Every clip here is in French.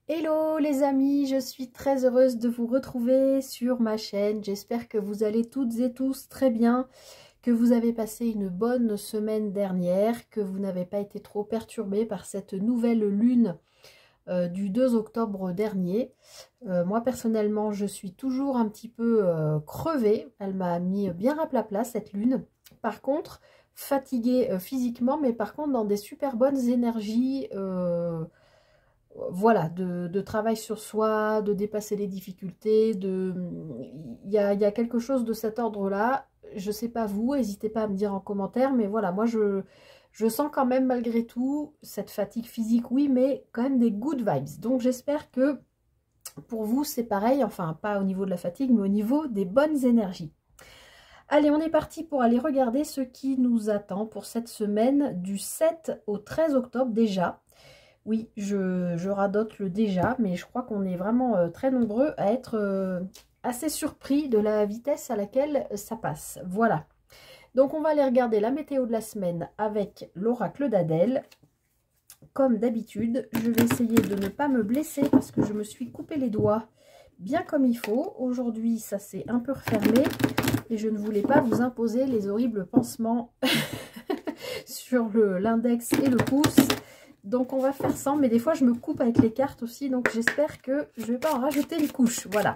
Hello les amis, je suis très heureuse de vous retrouver sur ma chaîne. J'espère que vous allez toutes et tous très bien, que vous avez passé une bonne semaine dernière, que vous n'avez pas été trop perturbés par cette nouvelle lune du 2 octobre dernier. Moi personnellement, je suis toujours un petit peu crevée. Elle m'a mis bien à plat cette lune. Par contre, fatiguée physiquement, mais par contre dans des super bonnes énergies. Voilà, de travail sur soi, de dépasser les difficultés, il y a quelque chose de cet ordre-là. Je sais pas vous, n'hésitez pas à me dire en commentaire, mais voilà, moi je sens quand même malgré tout cette fatigue physique, oui, mais quand même des good vibes. Donc j'espère que pour vous c'est pareil, enfin pas au niveau de la fatigue, mais au niveau des bonnes énergies. Allez, on est parti pour aller regarder ce qui nous attend pour cette semaine du 7 au 13 octobre déjà. Oui, je radote le déjà, mais je crois qu'on est vraiment très nombreux à être assez surpris de la vitesse à laquelle ça passe. Voilà. Donc, on va aller regarder la météo de la semaine avec l'oracle d'Adèle. Comme d'habitude, je vais essayer de ne pas me blesser parce que je me suis coupé les doigts bien comme il faut. Aujourd'hui, ça s'est un peu refermé et je ne voulais pas vous imposer les horribles pansements sur l'index et le pouce. Donc on va faire sans, mais des fois je me coupe avec les cartes aussi, donc j'espère que je ne vais pas en rajouter une couche. Voilà.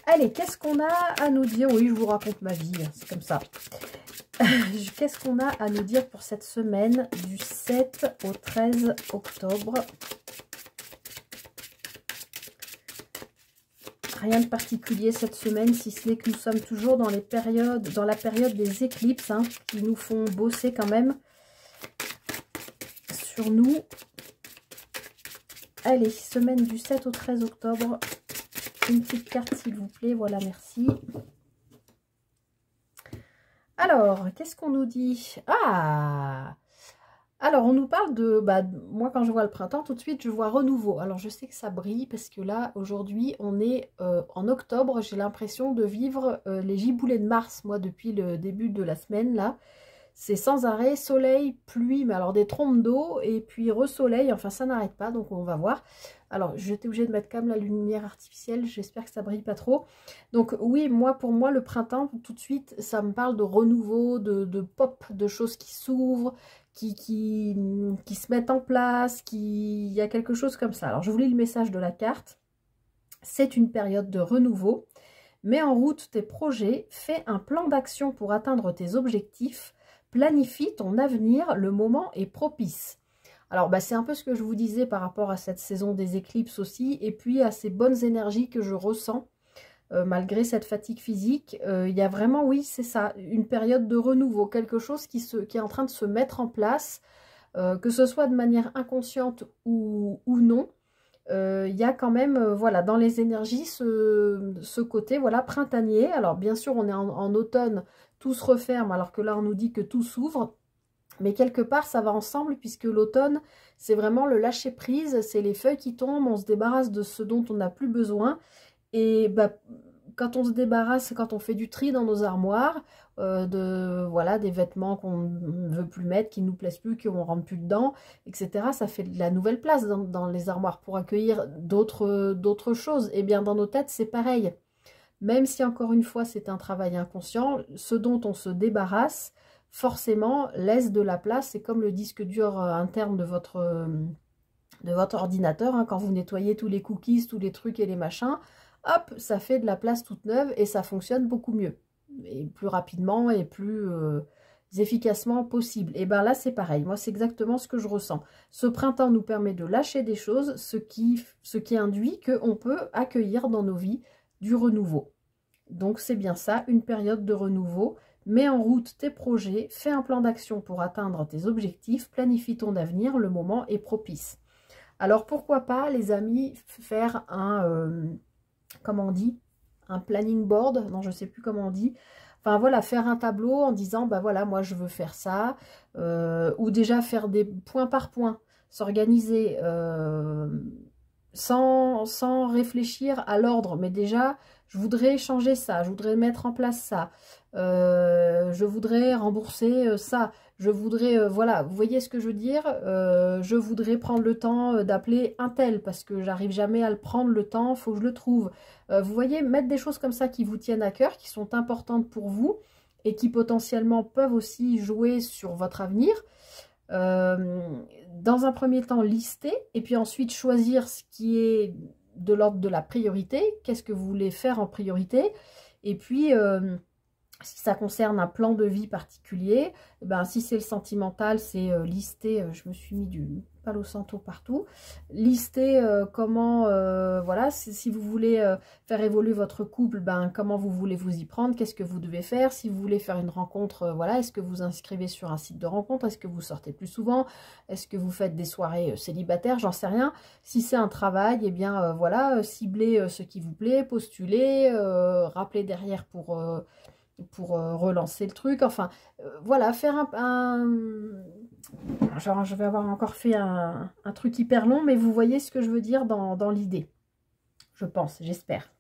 Allez, qu'est-ce qu'on a à nous dire? Oui, je vous raconte ma vie, c'est comme ça. Qu'est-ce qu'on a à nous dire pour cette semaine du 7 au 13 octobre? Rien de particulier cette semaine, si ce n'est que nous sommes toujours dans la période des éclipses, hein, qui nous font bosser quand même sur nous. Allez, semaine du 7 au 13 octobre. Une petite carte s'il vous plaît, voilà, merci. Alors, qu'est-ce qu'on nous dit? Ah! Alors, on nous parle de... moi, quand je vois le printemps, tout de suite, je vois renouveau. Alors, je sais que ça brille parce que là, aujourd'hui, on est en octobre. J'ai l'impression de vivre les giboulées de Mars, moi, depuis le début de la semaine, là. C'est sans arrêt, soleil, pluie, mais alors des trompes d'eau, et puis re-soleil, enfin ça n'arrête pas, donc on va voir. Alors j'étais obligée de mettre quand même la lumière artificielle, j'espère que ça brille pas trop. Donc oui, pour moi le printemps, tout de suite, ça me parle de renouveau, de pop, de choses qui s'ouvrent, qui se mettent en place, il y a quelque chose comme ça. Alors je vous lis le message de la carte. C'est une période de renouveau. Mets en route tes projets, fais un plan d'action pour atteindre tes objectifs. Planifie ton avenir, le moment est propice. Alors, c'est un peu ce que je vous disais par rapport à cette saison des éclipses aussi, et puis à ces bonnes énergies que je ressens, malgré cette fatigue physique. Il y a vraiment, oui, c'est ça, une période de renouveau, quelque chose qui est en train de se mettre en place, que ce soit de manière inconsciente ou non. Il y a quand même, voilà, dans les énergies, ce côté, voilà, printanier. Alors, bien sûr, on est en automne, tout se referme, alors que là, on nous dit que tout s'ouvre. Mais quelque part, ça va ensemble, puisque l'automne, c'est vraiment le lâcher-prise, c'est les feuilles qui tombent, on se débarrasse de ce dont on n'a plus besoin. Et quand on se débarrasse, quand on fait du tri dans nos armoires, voilà, des vêtements qu'on ne veut plus mettre, qui ne nous plaisent plus, qu'on ne rentre plus dedans, etc. Ça fait de la nouvelle place dans les armoires pour accueillir d'autres choses. Et bien dans nos têtes, c'est pareil. Même si encore une fois, c'est un travail inconscient, ce dont on se débarrasse, forcément, laisse de la place. C'est comme le disque dur interne de votre ordinateur, hein, quand vous nettoyez tous les cookies, tous les trucs et les machins, hop, ça fait de la place toute neuve et ça fonctionne beaucoup mieux. Et plus rapidement et plus efficacement possible. Et bien là, c'est pareil. Moi, c'est exactement ce que je ressens. Ce printemps nous permet de lâcher des choses, ce qui induit qu'on peut accueillir dans nos vies du renouveau. Donc, c'est bien ça, une période de renouveau. Mets en route tes projets, fais un plan d'action pour atteindre tes objectifs, planifie ton avenir, le moment est propice. Alors, pourquoi pas, les amis, faire comment on dit, un planning board, non, je ne sais plus comment on dit. Enfin, voilà, faire un tableau en disant, voilà, moi, je veux faire ça. Ou déjà faire des points par point, s'organiser sans réfléchir à l'ordre. Mais déjà, je voudrais changer ça, je voudrais mettre en place ça. Je voudrais rembourser ça. je voudrais, voilà, vous voyez ce que je veux dire, je voudrais prendre le temps d'appeler un tel parce que j'arrive jamais à le prendre le temps, il faut que je le trouve. Vous voyez, mettre des choses comme ça qui vous tiennent à cœur, qui sont importantes pour vous et qui potentiellement peuvent aussi jouer sur votre avenir. Dans un premier temps, lister et puis ensuite choisir ce qui est de l'ordre de la priorité. Qu'est-ce que vous voulez faire en priorité? Et puis, si ça concerne un plan de vie particulier, eh ben, si c'est le sentimental, c'est lister, je me suis mis du Palo Santo partout, lister comment, voilà, si vous voulez faire évoluer votre couple, ben, comment vous voulez vous y prendre, qu'est-ce que vous devez faire, si vous voulez faire une rencontre, voilà, est-ce que vous inscrivez sur un site de rencontre, est-ce que vous sortez plus souvent, est-ce que vous faites des soirées célibataires, j'en sais rien. Si c'est un travail, eh bien, voilà, ciblez ce qui vous plaît, postulez, rappelez derrière pour relancer le truc, enfin, voilà, faire genre, je vais avoir encore fait un truc hyper long, mais vous voyez ce que je veux dire dans l'idée, je pense, j'espère.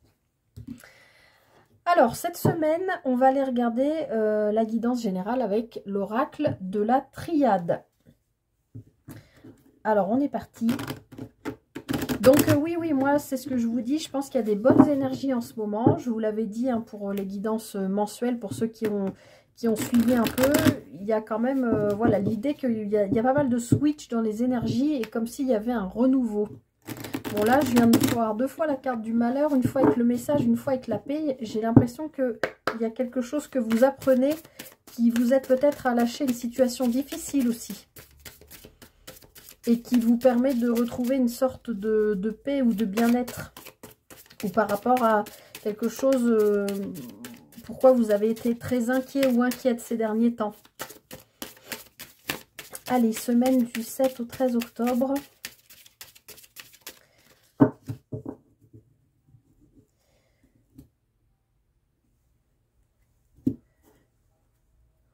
Alors, cette semaine, on va aller regarder la guidance générale avec l'oracle de la triade. Alors, on est parti. Donc oui, moi c'est ce que je vous dis, je pense qu'il y a des bonnes énergies en ce moment. Je vous l'avais dit hein, pour les guidances mensuelles, pour ceux qui ont suivi un peu, il y a quand même voilà, l'idée qu'il y a pas mal de switch dans les énergies et comme s'il y avait un renouveau. Bon là, je viens de voir 2 fois la carte du malheur, une fois avec le message, une fois avec la paix. J'ai l'impression qu'il y a quelque chose que vous apprenez, qui vous aide peut-être à lâcher une situation difficile aussi. Et qui vous permet de retrouver une sorte de paix ou de bien-être. Ou par rapport à quelque chose, pourquoi vous avez été très inquiet ou inquiète ces derniers temps. Allez, semaine du 7 au 13 octobre.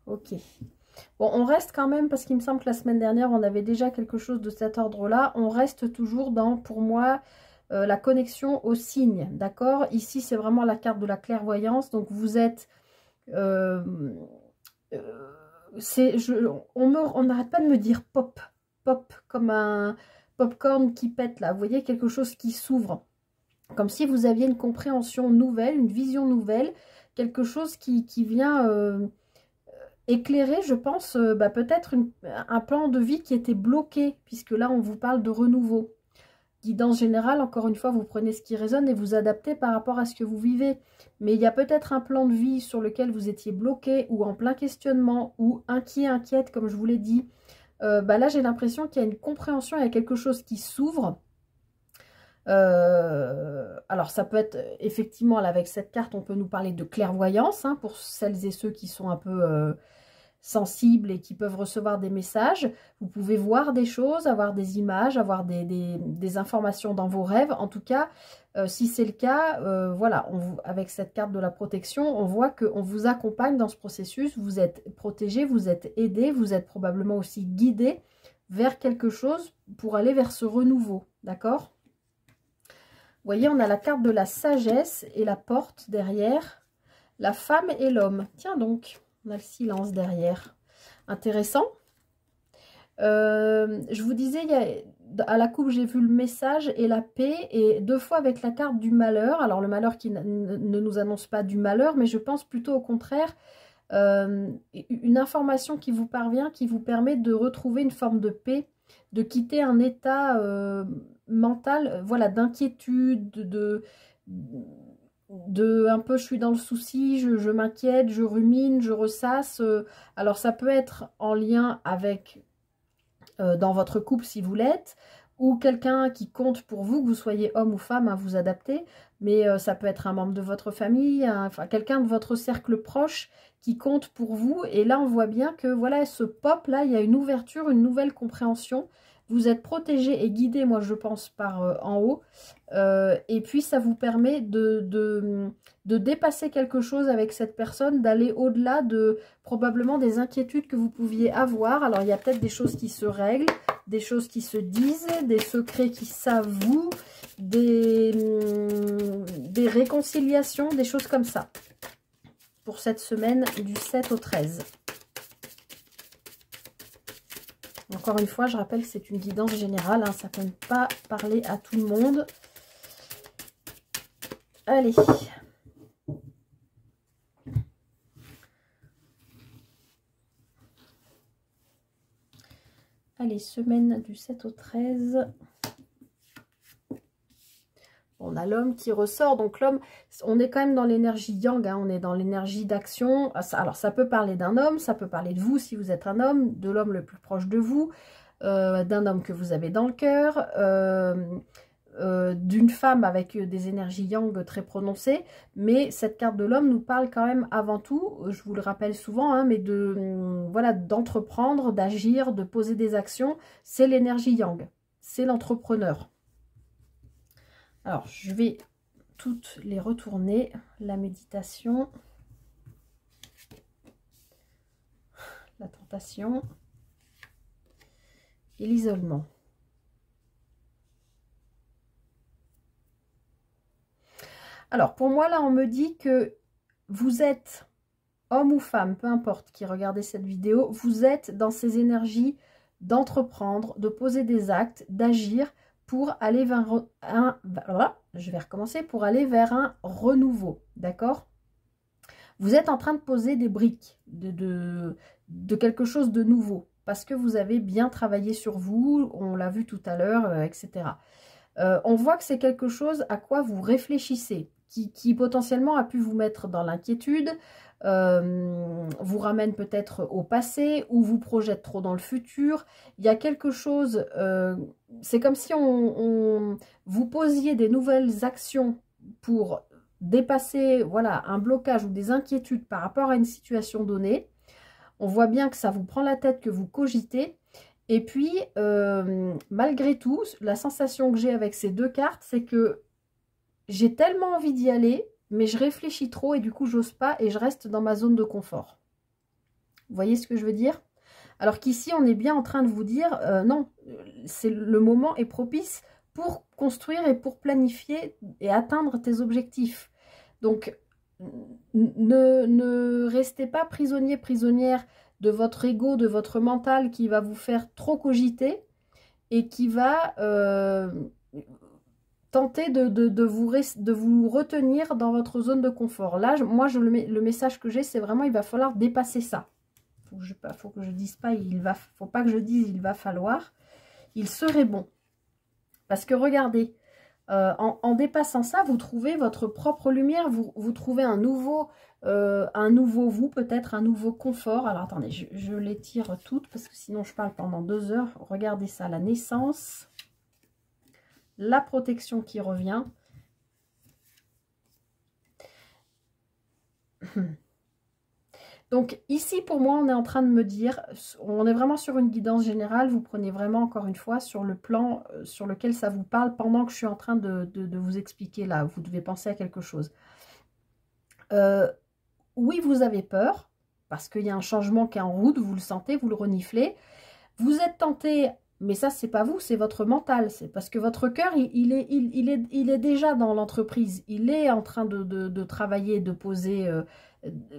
Ok. Bon, on reste quand même, parce qu'il me semble que la semaine dernière, on avait déjà quelque chose de cet ordre-là. On reste toujours dans, pour moi, la connexion aux signes, d'accord? Ici, c'est vraiment la carte de la clairvoyance. Donc, vous êtes... on n'arrête pas de me dire pop, pop, comme un popcorn qui pète, là. Vous voyez, quelque chose qui s'ouvre. Comme si vous aviez une compréhension nouvelle, une vision nouvelle, quelque chose qui vient... éclairer, je pense, peut-être un plan de vie qui était bloqué, puisque là, on vous parle de renouveau. Guidance générale, encore une fois, vous prenez ce qui résonne et vous adaptez par rapport à ce que vous vivez. Mais il y a peut-être un plan de vie sur lequel vous étiez bloqué ou en plein questionnement ou inquiet, inquiète, comme je vous l'ai dit. Là, j'ai l'impression qu'il y a une compréhension, il y a quelque chose qui s'ouvre. Alors, ça peut être, effectivement, là, avec cette carte, on peut nous parler de clairvoyance, hein, pour celles et ceux qui sont un peu... sensibles et qui peuvent recevoir des messages. Vous pouvez voir des choses, avoir des images, avoir des informations dans vos rêves. En tout cas, si c'est le cas, voilà, avec cette carte de la protection, on voit qu'on vous accompagne dans ce processus. Vous êtes protégé, vous êtes aidé, vous êtes probablement aussi guidé vers quelque chose pour aller vers ce renouveau. D'accord? Vous voyez, on a la carte de la sagesse et la porte derrière. La femme et l'homme. Tiens donc. On a le silence derrière. Intéressant. Je vous disais, à la coupe, j'ai vu le message et la paix. Et 2 fois avec la carte du malheur. Alors, le malheur qui ne nous annonce pas du malheur, mais je pense plutôt au contraire, une information qui vous parvient, qui vous permet de retrouver une forme de paix, de quitter un état mental, voilà, d'inquiétude, un peu je suis dans le souci, je m'inquiète, je rumine, je ressasse. Alors ça peut être en lien avec dans votre couple si vous l'êtes, ou quelqu'un qui compte pour vous, que vous soyez homme ou femme, à vous adapter, mais ça peut être un membre de votre famille, enfin quelqu'un de votre cercle proche qui compte pour vous. Et là on voit bien que voilà, ce pop là, il y a une ouverture, une nouvelle compréhension. Vous êtes protégé et guidé, moi je pense, par en haut. Et puis ça vous permet de dépasser quelque chose avec cette personne, d'aller au-delà de probablement des inquiétudes que vous pouviez avoir. Alors il y a peut-être des choses qui se règlent, des choses qui se disent, des secrets qui s'avouent, des réconciliations, des choses comme ça. Pour cette semaine du 7 au 13. Encore une fois, je rappelle que c'est une guidance générale, hein, ça ne peut pas parler à tout le monde. Allez. Allez, semaine du 7 au 13. On a l'homme qui ressort. Donc l'homme, on est quand même dans l'énergie yang, hein, on est dans l'énergie d'action. Alors ça peut parler d'un homme, ça peut parler de vous si vous êtes un homme, de l'homme le plus proche de vous, d'un homme que vous avez dans le cœur, d'une femme avec des énergies yang très prononcées. Mais cette carte de l'homme nous parle quand même avant tout, je vous le rappelle souvent, hein, mais de voilà, d'entreprendre, d'agir, de poser des actions. C'est l'énergie yang, c'est l'entrepreneur. Alors, je vais toutes les retourner. La méditation, la tentation et l'isolement. Alors, pour moi, là, on me dit que vous êtes homme ou femme, peu importe qui regardez cette vidéo, vous êtes dans ces énergies d'entreprendre, de poser des actes, d'agir pour aller vers pour aller vers un renouveau, d'accord? Vous êtes en train de poser des briques de quelque chose de nouveau, parce que vous avez bien travaillé sur vous, on l'a vu tout à l'heure, etc. On voit que c'est quelque chose à quoi vous réfléchissez, qui potentiellement a pu vous mettre dans l'inquiétude, vous ramène peut-être au passé ou vous projette trop dans le futur. Il y a quelque chose, c'est comme si vous posiez des nouvelles actions pour dépasser voilà, un blocage ou des inquiétudes par rapport à une situation donnée. On voit bien que ça vous prend la tête, que vous cogitez. Et puis, malgré tout, la sensation que j'ai avec ces deux cartes, c'est que j'ai tellement envie d'y aller, mais je réfléchis trop et du coup, j'ose pas et je reste dans ma zone de confort. Vous voyez ce que je veux dire? Alors qu'ici, on est bien en train de vous dire, non, le moment est propice pour construire et pour planifier et atteindre tes objectifs. Donc, ne restez pas prisonnier, prisonnière de votre ego, de votre mental qui va vous faire trop cogiter et qui va tenter de vous retenir dans votre zone de confort. Là, moi, le message que j'ai, c'est vraiment, il va falloir dépasser ça. Faut que je dise pas, faut pas que je dise il va falloir. Il serait bon. Parce que regardez, en dépassant ça, vous trouvez votre propre lumière, vous trouvez un nouveau vous, peut-être un nouveau confort. Alors attendez, je les tire toutes parce que sinon je parle pendant 2 heures. Regardez ça, la naissance, la protection qui revient. Donc ici, pour moi, on est en train de me dire, on est vraiment sur une guidance générale. Vous prenez vraiment, encore une fois, sur le plan sur lequel ça vous parle pendant que je suis en train de vous expliquer là. Vous devez penser à quelque chose. Oui, vous avez peur, parce qu'il y a un changement qui est en route, vous le sentez, vous le reniflez. Vous êtes tenté, mais ça, c'est pas vous, c'est votre mental. C'est parce que votre cœur, il est déjà dans l'entreprise. Il est en train de travailler, de poser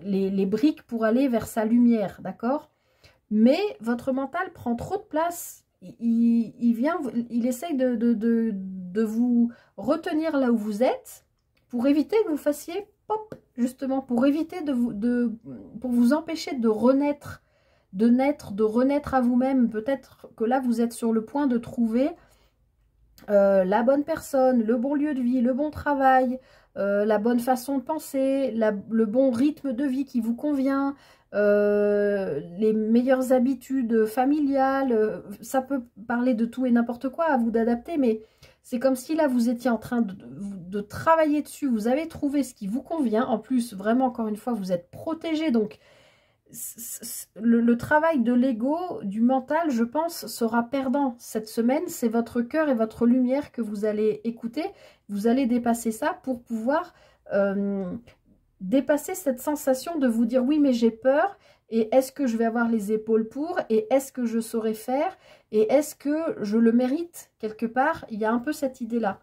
les briques pour aller vers sa lumière, d'accord? Mais votre mental prend trop de place. Il essaye de vous retenir là où vous êtes pour éviter que vous fassiez pop, justement, pour éviter pour vous empêcher de renaître, de renaître à vous-même. Peut-être que là, vous êtes sur le point de trouver la bonne personne, le bon lieu de vie, le bon travail, la bonne façon de penser, le bon rythme de vie qui vous convient, les meilleures habitudes familiales. Ça peut parler de tout et n'importe quoi, à vous d'adapter, mais c'est comme si là vous étiez en train de travailler dessus, vous avez trouvé ce qui vous convient. En plus, vraiment, encore une fois, vous êtes protégé, donc le travail de l'ego, du mental, je pense, sera perdant cette semaine. C'est votre cœur et votre lumière que vous allez écouter. Vous allez dépasser ça pour pouvoir dépasser cette sensation de vous dire oui, mais j'ai peur. Et est-ce que je vais avoir les épaules pour? Et est-ce que je saurai faire? Et est-ce que je le mérite quelque part? Il y a un peu cette idée-là.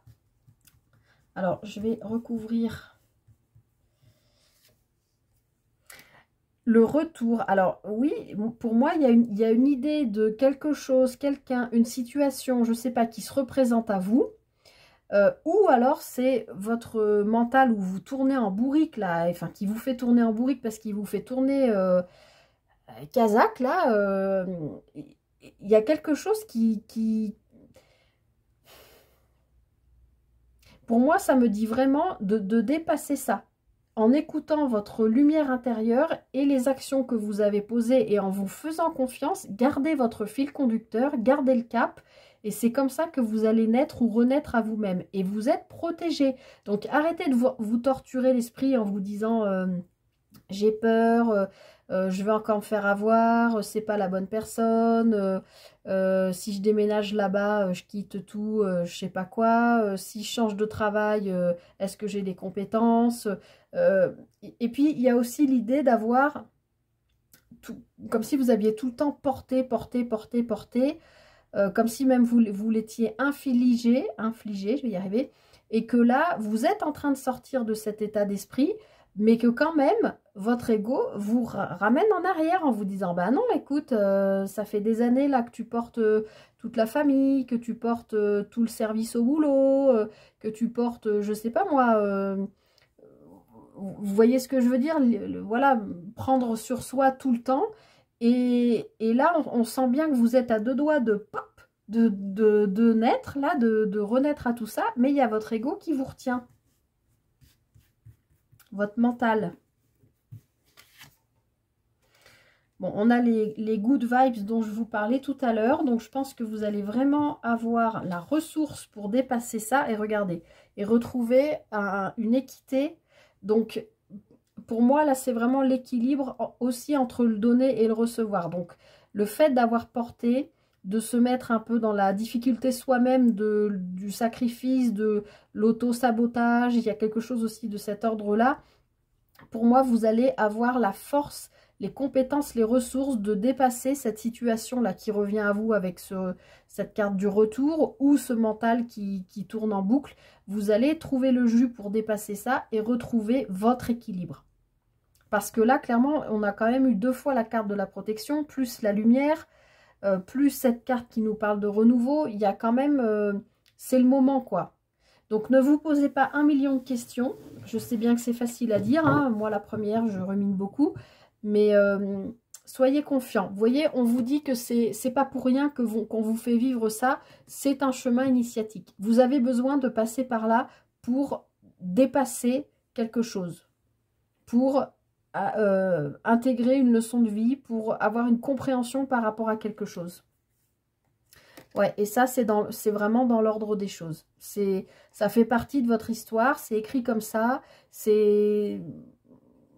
Alors, je vais recouvrir. Le retour. Alors oui, pour moi, il y a une idée de quelque chose, quelqu'un, une situation, je ne sais pas, qui se représente à vous. Ou alors c'est votre mental où vous tournez en bourrique, là, enfin qui vous fait tourner en bourrique parce qu'il vous fait tourner Kazakh, là. Il y a quelque chose pour moi, ça me dit vraiment de dépasser ça. En écoutant votre lumière intérieure et les actions que vous avez posées et en vous faisant confiance, gardez votre fil conducteur, gardez le cap. Et c'est comme ça que vous allez naître ou renaître à vous-même. Et vous êtes protégé. Donc arrêtez de vous torturer l'esprit en vous disant j'ai peur, je vais encore me faire avoir, c'est pas la bonne personne, si je déménage là-bas, je quitte tout, je sais pas quoi, si je change de travail, est-ce que j'ai des compétences, et puis il y a aussi l'idée d'avoir, comme si vous aviez tout le temps porté, comme si même vous l'étiez infligé, je vais y arriver, et que là, vous êtes en train de sortir de cet état d'esprit, mais que quand même, votre ego vous ramène en arrière en vous disant, bah non, écoute, ça fait des années là que tu portes toute la famille, que tu portes tout le service au boulot, que tu portes, je sais pas moi, vous voyez ce que je veux dire, voilà, prendre sur soi tout le temps. Et là, on sent bien que vous êtes à deux doigts de pop, de naître, là, de renaître à tout ça, mais il y a votre ego qui vous retient. Votre mental. Bon, on a les good vibes dont je vous parlais tout à l'heure. Donc, je pense que vous allez vraiment avoir la ressource pour dépasser ça. Et regardez, et retrouver une équité. Donc, pour moi, là, c'est vraiment l'équilibre aussi entre le donner et le recevoir. Donc, le fait d'avoir porté, de se mettre un peu dans la difficulté soi-même, du sacrifice, de l'auto-sabotage, il y a quelque chose aussi de cet ordre-là. Pour moi, vous allez avoir la force, les compétences, les ressources de dépasser cette situation-là qui revient à vous avec cette carte du retour ou ce mental qui tourne en boucle. Vous allez trouver le jus pour dépasser ça et retrouver votre équilibre. Parce que là, clairement, on a quand même eu 2 fois la carte de la protection, plus la lumière, plus cette carte qui nous parle de renouveau. Il y a quand même... c'est le moment, quoi. Donc, ne vous posez pas 1 million de questions. Je sais bien que c'est facile à dire. Hein. Moi, la première, je rumine beaucoup. Mais soyez confiants. Vous voyez, on vous dit que c'est pas pour rien qu'on vous fait vivre ça. C'est un chemin initiatique. Vous avez besoin de passer par là pour dépasser quelque chose. Pour intégrer une leçon de vie, pour avoir une compréhension par rapport à quelque chose. Ouais, et ça, c'est vraiment dans l'ordre des choses. Ça fait partie de votre histoire, c'est écrit comme ça,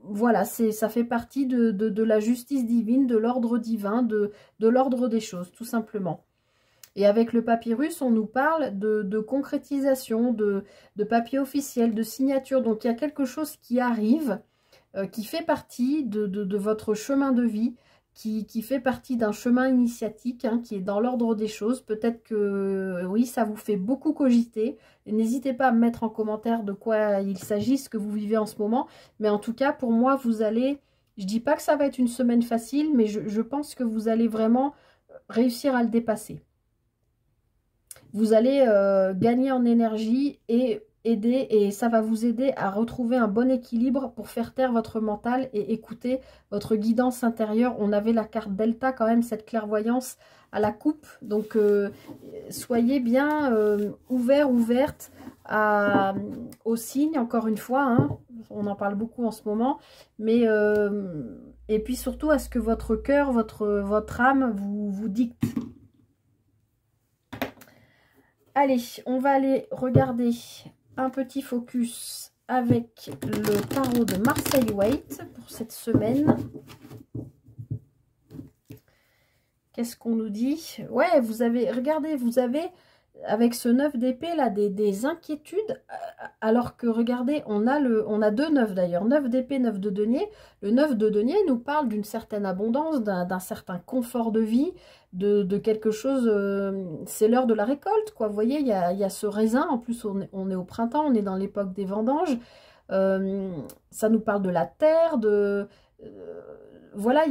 voilà, ça fait partie de la justice divine, de l'ordre divin, de l'ordre des choses, tout simplement. Et avec le papyrus, on nous parle de concrétisation, de papier officiel, de signature. Donc, il y a quelque chose qui arrive, qui fait partie de votre chemin de vie, qui fait partie d'un chemin initiatique, hein, qui est dans l'ordre des choses. Peut-être que, oui, ça vous fait beaucoup cogiter. N'hésitez pas à me mettre en commentaire de quoi il s'agit, ce que vous vivez en ce moment. Mais en tout cas, pour moi, vous allez... Je dis pas que ça va être une semaine facile, mais je pense que vous allez vraiment réussir à le dépasser. Vous allez gagner en énergie et ça va vous aider à retrouver un bon équilibre pour faire taire votre mental et écouter votre guidance intérieure. On avait la carte Delta quand même, cette clairvoyance à la coupe. Donc, soyez bien ouverts, ouvertes aux signes, encore une fois. Hein. On en parle beaucoup en ce moment. Mais, et puis surtout à ce que votre cœur, votre âme vous dicte. Allez, on va aller regarder un petit focus avec le tarot de Marseille Waite pour cette semaine. Qu'est-ce qu'on nous dit? Ouais, vous avez, regardez, vous avez avec ce 9 d'épée là des inquiétudes, alors que regardez, on a 2 9 d'ailleurs, 9 d'épée, 9 de denier. Le 9 de denier nous parle d'une certaine abondance, d'un certain confort de vie, de quelque chose, c'est l'heure de la récolte, quoi. Vous voyez, il y a ce raisin, en plus on est au printemps, on est dans l'époque des vendanges, ça nous parle de la terre, voilà,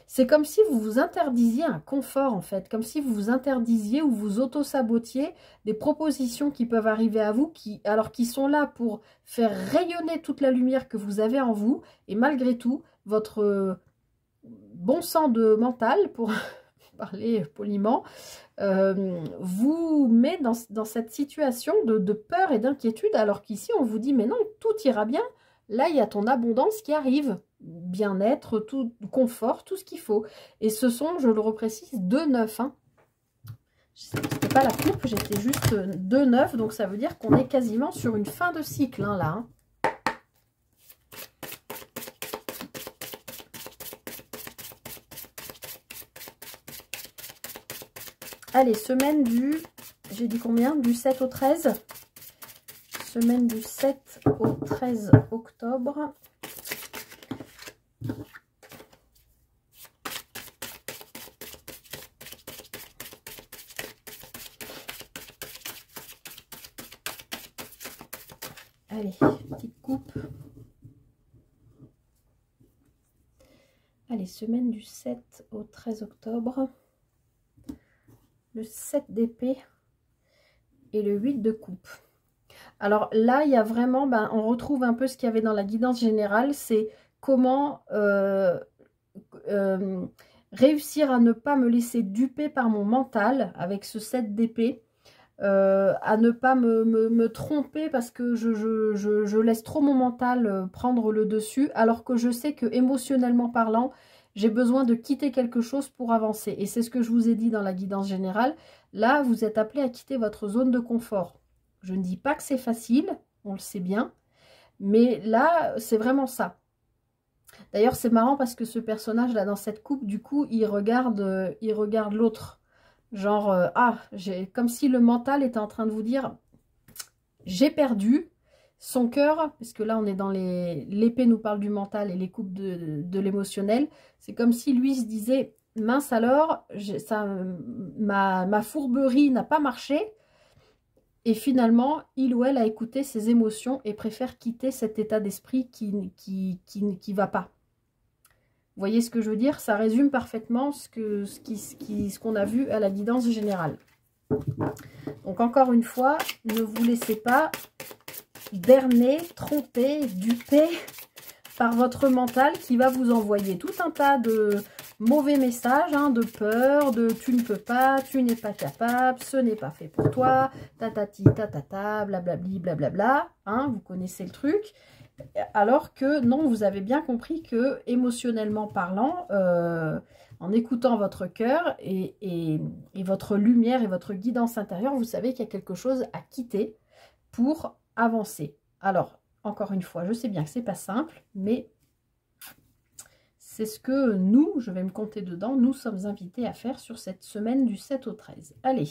c'est comme si vous vous interdisiez un confort, en fait. Comme si vous vous interdisiez ou vous auto-sabotiez des propositions qui peuvent arriver à vous, qui sont là pour faire rayonner toute la lumière que vous avez en vous. Et malgré tout, votre bon sens de mental, pour parler poliment, vous met dans cette situation de peur et d'inquiétude, alors qu'ici, on vous dit, mais non, tout ira bien. Là, il y a ton abondance qui arrive. Bien-être, tout confort, tout ce qu'il faut. Et ce sont, je le reprécise, 2,9. Hein. C'était pas la coupe, j'étais juste 2,9. Donc, ça veut dire qu'on est quasiment sur une fin de cycle, hein, là. Hein. Allez, semaine du... J'ai dit combien? Du 7 au 13. Semaine du 7 au 13 octobre. Allez, petite coupe. Allez, semaine du 7 au 13 octobre. Le 7 d'épée et le 8 de coupe. Alors là, il y a vraiment, on retrouve un peu ce qu'il y avait dans la guidance générale, c'est comment réussir à ne pas me laisser duper par mon mental avec ce 7 d'épée, à ne pas me tromper parce que je laisse trop mon mental prendre le dessus, alors que je sais que émotionnellement parlant, j'ai besoin de quitter quelque chose pour avancer. Et c'est ce que je vous ai dit dans la guidance générale. Là, vous êtes appelé à quitter votre zone de confort. Je ne dis pas que c'est facile, on le sait bien, mais là, c'est vraiment ça. D'ailleurs, c'est marrant parce que ce personnage-là, dans cette coupe, du coup, il regarde l'autre. Genre, comme si le mental était en train de vous dire, j'ai perdu. Son cœur, parce que là, on est dans l'épée nous parle du mental et les coupes de l'émotionnel. C'est comme si lui se disait, mince alors, ma fourberie n'a pas marché. Et finalement, il ou elle a écouté ses émotions et préfère quitter cet état d'esprit qui va pas. Vous voyez ce que je veux dire? Ça résume parfaitement ce qu'on a vu à la guidance générale. Donc encore une fois, ne vous laissez pas berner, tromper, duper par votre mental qui va vous envoyer tout un tas de mauvais messages, hein, de peur, de tu ne peux pas, tu n'es pas capable, ce n'est pas fait pour toi, tatati, tatata, blablabli, blablabla, hein, vous connaissez le truc. Alors que non, vous avez bien compris que émotionnellement parlant, en écoutant votre cœur et votre lumière et votre guidance intérieure, vous savez qu'il y a quelque chose à quitter pour avancer. Alors, encore une fois, je sais bien que c'est pas simple, mais c'est ce que nous, je vais me compter dedans, nous sommes invités à faire sur cette semaine du 7 au 13. Allez,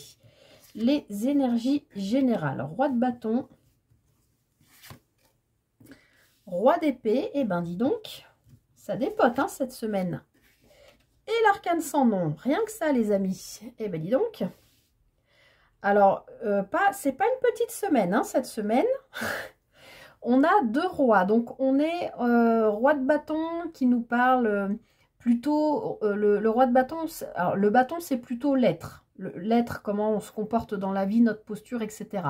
les énergies générales. Roi de bâton, roi d'épée, et ben dis donc, ça dépote hein, cette semaine. Et l'arcane sans nom, rien que ça les amis. Et ben dis donc. Alors, c'est pas une petite semaine, hein, cette semaine. On a 2 rois, donc on est roi de bâton qui nous parle plutôt, le roi de bâton, alors le bâton c'est plutôt l'être, comment on se comporte dans la vie, notre posture, etc.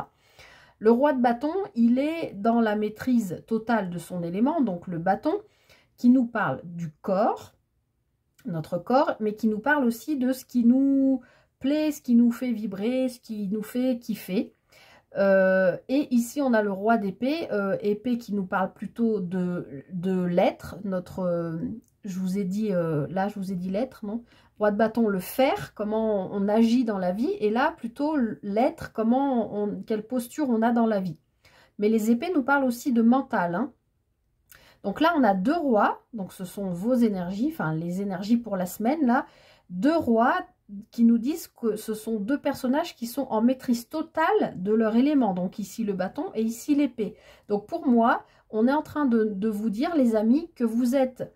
Le roi de bâton, il est dans la maîtrise totale de son élément, donc le bâton, qui nous parle du corps, notre corps, mais qui nous parle aussi de ce qui nous plaît, ce qui nous fait vibrer, ce qui nous fait kiffer. Et ici on a le roi d'épée, épée qui nous parle plutôt de l'être, notre, je vous ai dit, là je vous ai dit l'être, non? Roi de bâton, le faire, comment on agit dans la vie, et là plutôt l'être, quelle posture on a dans la vie. Mais les épées nous parlent aussi de mental, hein. Donc là on a 2 rois, donc ce sont vos énergies, enfin les énergies pour la semaine là, 2 rois qui nous disent que ce sont 2 personnages qui sont en maîtrise totale de leur élément. Donc ici le bâton et ici l'épée. Donc pour moi, on est en train de vous dire, les amis, que vous êtes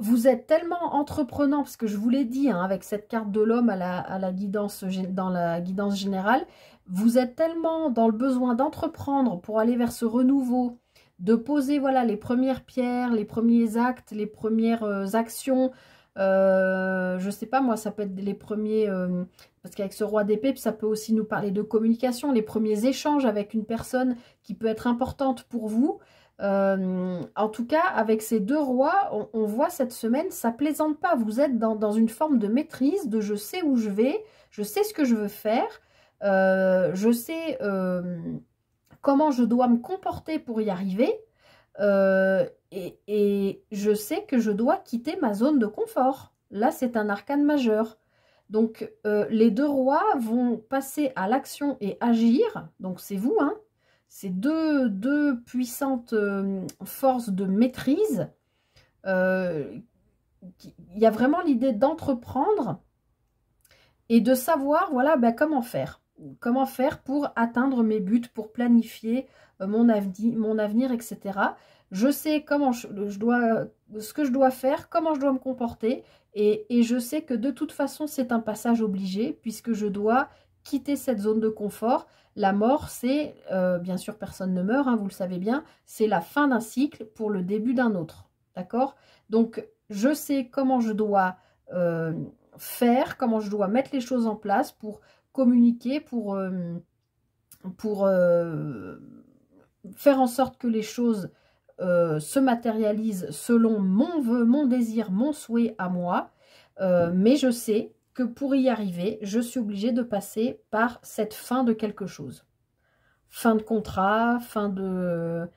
vous êtes tellement entreprenant, parce que je vous l'ai dit, hein, avec cette carte de l'homme dans la guidance générale, vous êtes tellement dans le besoin d'entreprendre pour aller vers ce renouveau, de poser voilà, les premières pierres, les premiers actes, les premières actions. Je sais pas, moi, ça peut être les premiers, parce qu'avec ce roi d'épée, ça peut aussi nous parler de communication, les premiers échanges avec une personne qui peut être importante pour vous. En tout cas, avec ces deux rois, on voit cette semaine, ça plaisante pas. Vous êtes dans une forme de maîtrise, de je sais où je vais, je sais ce que je veux faire, je sais comment je dois me comporter pour y arriver, et je sais que je dois quitter ma zone de confort. Là, c'est un arcane majeur. Donc, les deux rois vont passer à l'action et agir. Donc, c'est vous, hein. C'est deux puissantes forces de maîtrise. Il y a vraiment l'idée d'entreprendre et de savoir, voilà, ben, comment faire. Comment faire pour atteindre mes buts, pour planifier mon avenir, etc. Je sais comment ce que je dois faire, comment je dois me comporter. Et je sais que de toute façon, c'est un passage obligé puisque je dois quitter cette zone de confort. La mort, c'est, bien sûr, personne ne meurt, hein, vous le savez bien, c'est la fin d'un cycle pour le début d'un autre. D'accord? Donc, je sais comment je dois faire, comment je dois mettre les choses en place pour communiquer, pour faire en sorte que les choses se matérialisent selon mon vœu, mon désir, mon souhait à moi. Mais je sais que pour y arriver, je suis obligée de passer par cette fin de quelque chose. Fin de contrat, fin de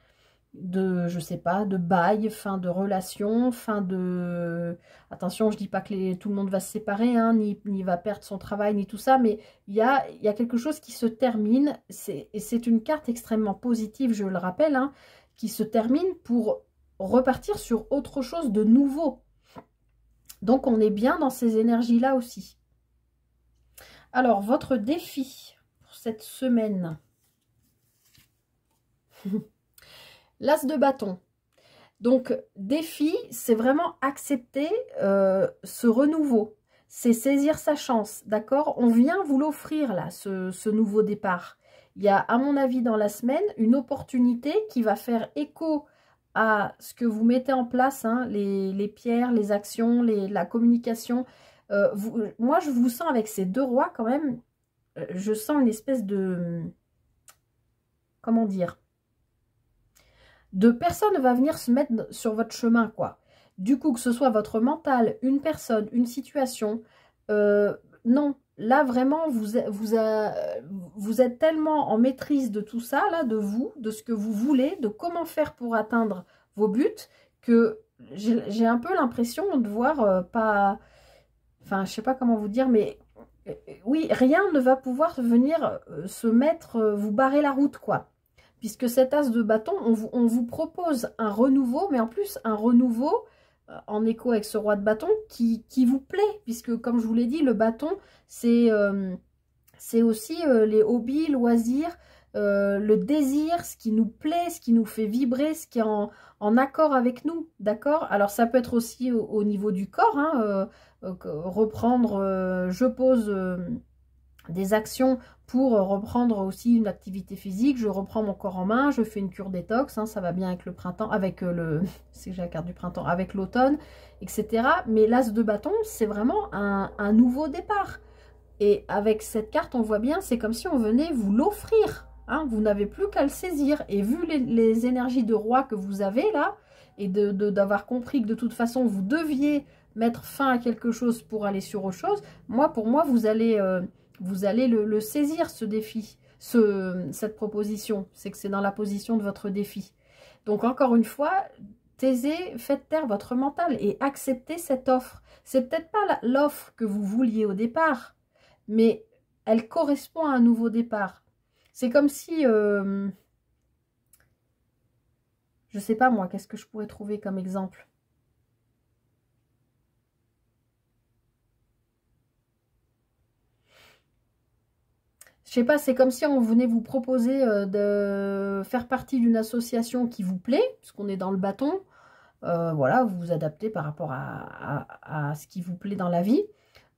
je sais pas, de bail, fin de relation, fin de... Attention, je dis pas que tout le monde va se séparer, hein, ni va perdre son travail, ni tout ça, mais il y a quelque chose qui se termine, et c'est une carte extrêmement positive, je le rappelle, hein, qui se termine pour repartir sur autre chose de nouveau. Donc, on est bien dans ces énergies-là aussi. Alors, votre défi pour cette semaine. L'as de bâton. Donc, défi, c'est vraiment accepter ce renouveau. C'est saisir sa chance, d'accord? On vient vous l'offrir, là, ce nouveau départ. Il y a, à mon avis, dans la semaine, une opportunité qui va faire écho à ce que vous mettez en place, hein, les pierres, les actions, la communication. Moi, je vous sens avec ces deux rois, quand même, je sens une espèce de... Comment dire? De personne va venir se mettre sur votre chemin, quoi. Du coup, que ce soit votre mental, une personne, une situation, non. Là, vraiment, vous êtes tellement en maîtrise de tout ça, là, de vous, de ce que vous voulez, de comment faire pour atteindre vos buts, que j'ai un peu l'impression de voir pas... Enfin, je sais pas comment vous dire, mais oui, rien ne va pouvoir venir se mettre, vous barrer la route, quoi. Puisque cet as de bâton, on vous propose un renouveau, mais en plus un renouveau en écho avec ce roi de bâton qui vous plaît. Puisque comme je vous l'ai dit, le bâton, c'est aussi les hobbies, loisirs, le désir, ce qui nous plaît, ce qui nous fait vibrer, ce qui est en accord avec nous. D'accord? Alors ça peut être aussi au niveau du corps, hein, reprendre, je pose... des actions pour reprendre aussi une activité physique, je reprends mon corps en main, je fais une cure détox, hein, ça va bien avec le printemps, avec c'est que j'ai la carte du printemps, avec l'automne, etc. Mais l'as de bâton, c'est vraiment un nouveau départ. Et avec cette carte, on voit bien, c'est comme si on venait vous l'offrir. Hein, vous n'avez plus qu'à le saisir. Et vu les énergies de roi que vous avez là, et d'avoir compris que de toute façon, vous deviez mettre fin à quelque chose pour aller sur autre chose, pour moi, vous allez le saisir, ce défi, cette proposition. C'est que c'est dans la position de votre défi. Donc, encore une fois, taisez, faites taire votre mental et acceptez cette offre. C'est peut-être pas l'offre que vous vouliez au départ, mais elle correspond à un nouveau départ. C'est comme si... je sais pas moi, qu'est-ce que je pourrais trouver comme exemple? Je sais pas, c'est comme si on venait vous proposer de faire partie d'une association qui vous plaît, puisqu'on est dans le bâton, Voilà, vous vous adaptez par rapport à ce qui vous plaît dans la vie.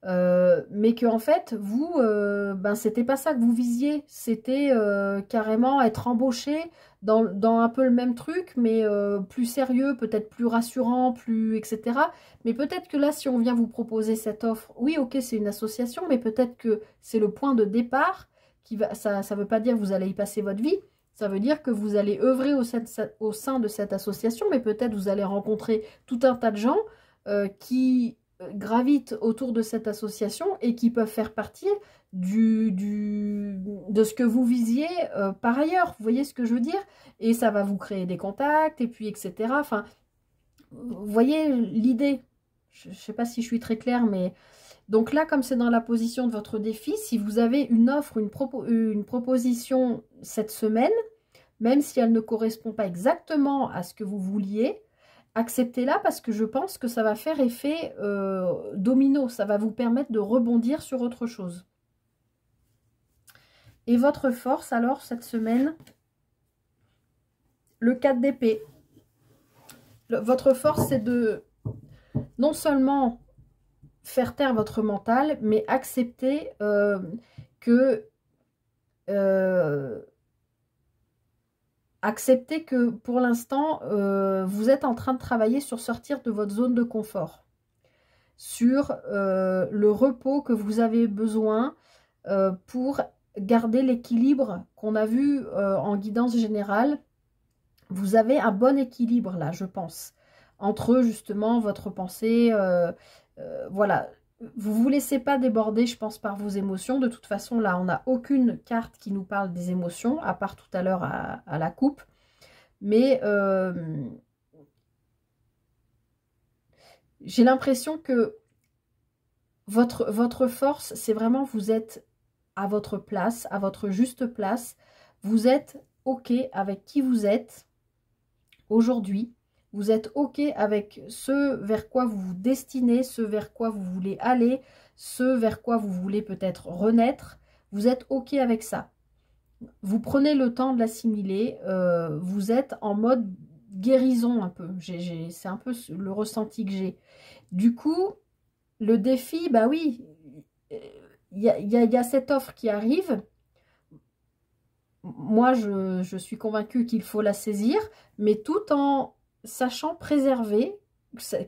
Mais que en fait, vous, ben, c'était pas ça que vous visiez. C'était carrément être embauché dans un peu le même truc, mais plus sérieux, peut-être plus rassurant, plus etc. Mais peut-être que là, si on vient vous proposer cette offre, oui, ok, c'est une association, mais peut-être que c'est le point de départ qui va. Ça veut pas dire que vous allez y passer votre vie. Ça veut dire que vous allez œuvrer au sein de cette association, mais peut-être vous allez rencontrer tout un tas de gens qui gravitent autour de cette association et qui peuvent faire partie de ce que vous visiez par ailleurs. Vous voyez ce que je veux dire? Et ça va vous créer des contacts, et puis etc. Enfin, vous voyez l'idée. Je ne sais pas si je suis très claire, mais... Donc là, comme c'est dans la position de votre défi, si vous avez une offre, une proposition cette semaine, même si elle ne correspond pas exactement à ce que vous vouliez, acceptez-la parce que je pense que ça va faire effet domino. Ça va vous permettre de rebondir sur autre chose. Et votre force, alors, cette semaine, le 4 d'épée. Votre force, c'est de non seulement faire taire votre mental, mais accepter acceptez que pour l'instant, vous êtes en train de travailler sur sortir de votre zone de confort, sur le repos que vous avez besoin pour garder l'équilibre qu'on a vu en guidance générale. Vous avez un bon équilibre là, je pense, entre justement votre pensée, voilà. Vous ne vous laissez pas déborder, je pense, par vos émotions. De toute façon, là, on n'a aucune carte qui nous parle des émotions, à part tout à l'heure à la coupe. Mais j'ai l'impression que votre force, c'est vraiment vous êtes à votre place, à votre juste place. Vous êtes OK avec qui vous êtes aujourd'hui. Vous êtes OK avec ce vers quoi vous vous destinez, ce vers quoi vous voulez aller, ce vers quoi vous voulez peut-être renaître. Vous êtes OK avec ça. Vous prenez le temps de l'assimiler. Vous êtes en mode guérison un peu. C'est un peu le ressenti que j'ai. Du coup, le défi, bah oui, il y a cette offre qui arrive. Moi, je suis convaincue qu'il faut la saisir, mais tout en sachant préserver,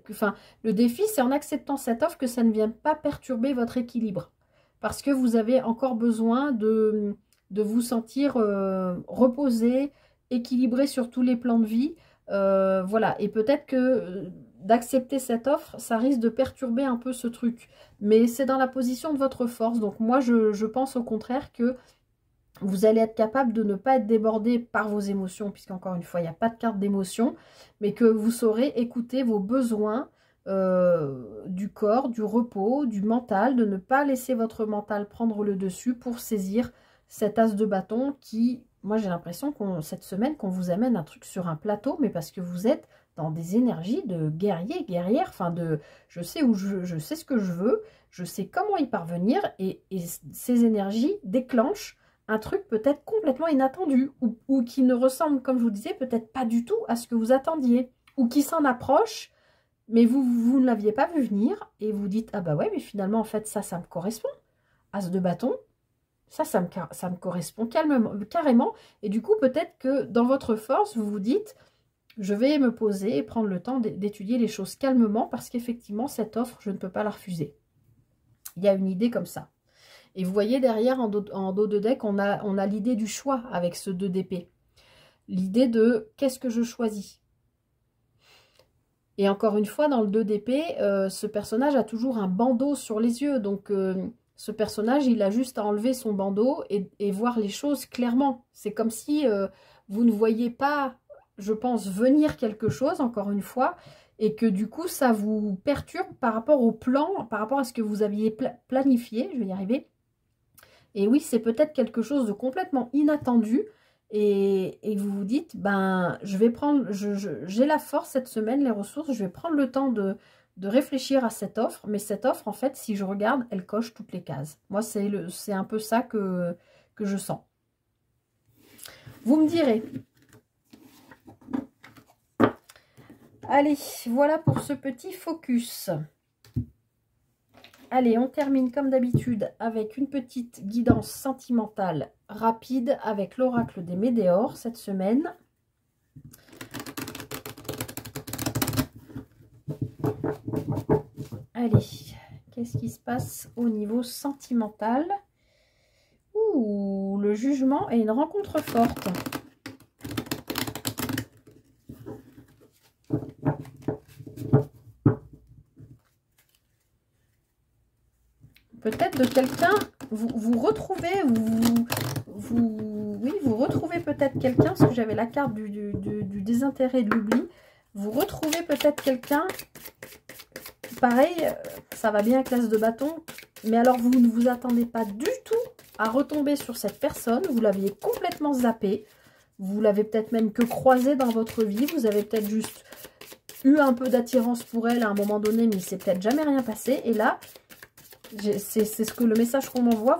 enfin, le défi, c'est en acceptant cette offre que ça ne vient pas perturber votre équilibre. Parce que vous avez encore besoin de vous sentir reposé, équilibré sur tous les plans de vie. Voilà, et peut-être que d'accepter cette offre, ça risque de perturber un peu ce truc. Mais c'est dans la position de votre force. Donc moi, je pense au contraire que vous allez être capable de ne pas être débordé par vos émotions, puisqu'encore une fois, il n'y a pas de carte d'émotion, mais que vous saurez écouter vos besoins du corps, du repos, du mental, de ne pas laisser votre mental prendre le dessus pour saisir cet as de bâton qui, moi j'ai l'impression cette semaine qu'on vous amène un truc sur un plateau, mais parce que vous êtes dans des énergies de guerrier, guerrière, enfin de je sais je sais ce que je veux, je sais comment y parvenir, et ces énergies déclenchent un truc peut-être complètement inattendu, ou qui ne ressemble, comme je vous disais, peut-être pas du tout à ce que vous attendiez, ou qui s'en approche, mais vous ne l'aviez pas vu venir, et vous dites, ah bah ouais, mais finalement, en fait, ça me correspond. As de bâton, ça me correspond carrément, et du coup, peut-être que dans votre force, vous vous dites, je vais me poser et prendre le temps d'étudier les choses calmement, parce qu'effectivement, cette offre, je ne peux pas la refuser. Il y a une idée comme ça. Et vous voyez derrière, en dos de deck, on a l'idée du choix avec ce 2 d'épée. L'idée de qu'est-ce que je choisis. Et encore une fois, dans le 2 d'épée, ce personnage a toujours un bandeau sur les yeux. Donc ce personnage, il a juste à enlever son bandeau et voir les choses clairement. C'est comme si vous ne voyez pas, je pense, venir quelque chose, encore une fois, et que du coup, ça vous perturbe par rapport au plan, par rapport à ce que vous aviez planifié. Je vais y arriver. Et oui, c'est peut-être quelque chose de complètement inattendu, et vous vous dites, ben, je vais prendre, j'ai la force cette semaine, les ressources, je vais prendre le temps de réfléchir à cette offre, mais cette offre, en fait, si je regarde, elle coche toutes les cases. Moi, c'est un peu ça que je sens. Vous me direz. Allez, voilà pour ce petit focus. Allez, on termine comme d'habitude avec une petite guidance sentimentale rapide avec l'oracle des Médéors cette semaine. Allez, qu'est-ce qui se passe au niveau sentimental? Ouh, le jugement et une rencontre forte. Peut-être de quelqu'un, vous retrouvez, vous retrouvez peut-être quelqu'un, parce que j'avais la carte du désintérêt, de l'oubli. Vous retrouvez peut-être quelqu'un, pareil, ça va bien avec l'as de bâton, mais alors vous ne vous attendez pas du tout à retomber sur cette personne, vous l'aviez complètement zappé, vous l'avez peut-être même que croisé dans votre vie, vous avez peut-être juste eu un peu d'attirance pour elle à un moment donné, mais il s'est peut-être jamais rien passé, et là, c'est ce que le message qu'on m'envoie,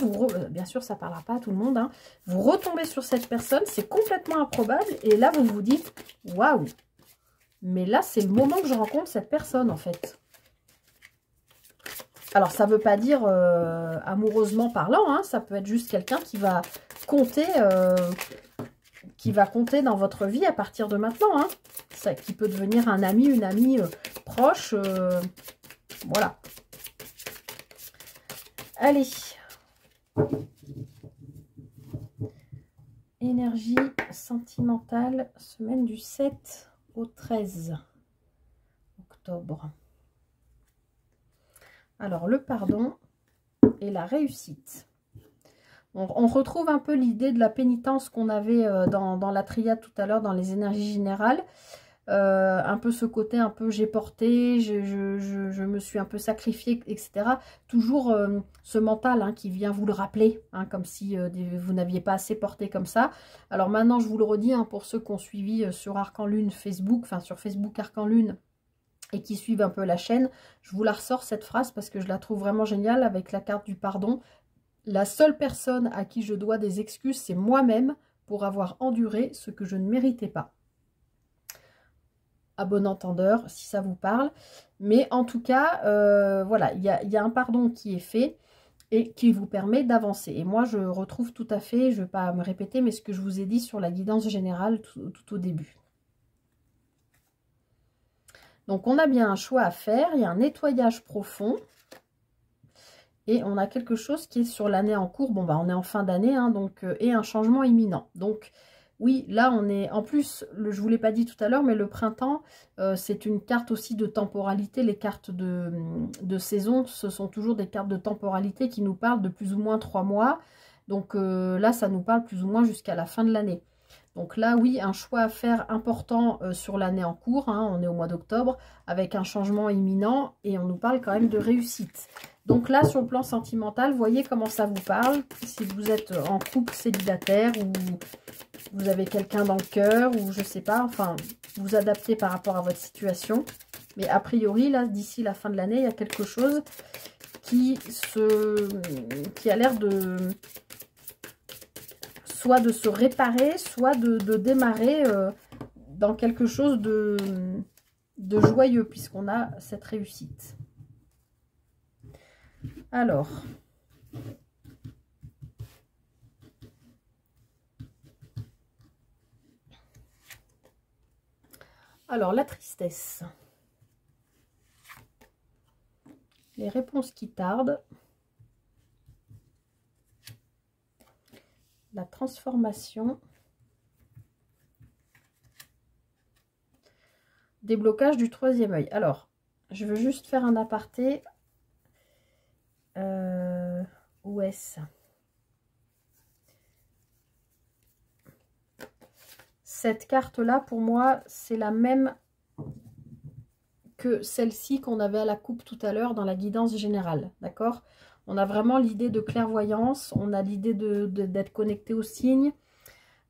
bien sûr ça ne parlera pas à tout le monde, hein, vous retombez sur cette personne, c'est complètement improbable, et là vous vous dites, waouh, mais là c'est le moment que je rencontre cette personne en fait. Alors ça ne veut pas dire amoureusement parlant, hein, ça peut être juste quelqu'un qui va compter dans votre vie à partir de maintenant, hein, ça, qui peut devenir un ami, une amie proche, voilà. Allez, énergie sentimentale, semaine du 7 au 13 octobre. Alors, le pardon et la réussite. On retrouve un peu l'idée de la pénitence qu'on avait dans la triade tout à l'heure, dans les énergies générales. Un peu ce côté un peu j'ai porté, je me suis un peu sacrifiée, etc. Toujours ce mental hein, qui vient vous le rappeler, hein, comme si vous n'aviez pas assez porté comme ça. Alors maintenant je vous le redis, hein, pour ceux qui ont suivi sur Arc en Lune Facebook, enfin sur Facebook Arc en Lune, et qui suivent un peu la chaîne, je vous la ressors cette phrase parce que je la trouve vraiment géniale avec la carte du pardon. La seule personne à qui je dois des excuses, c'est moi-même pour avoir enduré ce que je ne méritais pas. À bon entendeur, si ça vous parle. Mais en tout cas, voilà, il y a un pardon qui est fait et qui vous permet d'avancer. Et moi, je retrouve tout à fait, je ne vais pas me répéter, mais ce que je vous ai dit sur la guidance générale tout au début. Donc, on a bien un choix à faire. Il y a un nettoyage profond. Et on a quelque chose qui est sur l'année en cours. Bon, bah, on est en fin d'année, hein, donc, et un changement imminent. Donc, oui, là, on est... En plus, je ne vous l'ai pas dit tout à l'heure, mais le printemps, c'est une carte aussi de temporalité. Les cartes de saison, ce sont toujours des cartes de temporalité qui nous parlent de plus ou moins 3 mois. Donc là, ça nous parle plus ou moins jusqu'à la fin de l'année. Donc là, oui, un choix à faire important sur l'année en cours. Hein, on est au mois d'octobre, avec un changement imminent. Et on nous parle quand même de réussite. Donc là, sur le plan sentimental, voyez comment ça vous parle. Si vous êtes en couple célibataire ou vous avez quelqu'un dans le cœur ou je sais pas, enfin, vous adaptez par rapport à votre situation. Mais a priori, là, d'ici la fin de l'année, il y a quelque chose qui a l'air de... soit de se réparer, soit de démarrer dans quelque chose de joyeux, puisqu'on a cette réussite. Alors, la tristesse. Les réponses qui tardent. La transformation. Déblocage du troisième œil. Alors, je veux juste faire un aparté. Où est-ce? Cette carte-là, pour moi, c'est la même que celle-ci qu'on avait à la coupe tout à l'heure dans la guidance générale. D'accord? On a vraiment l'idée de clairvoyance, on a l'idée d'être connecté aux signes.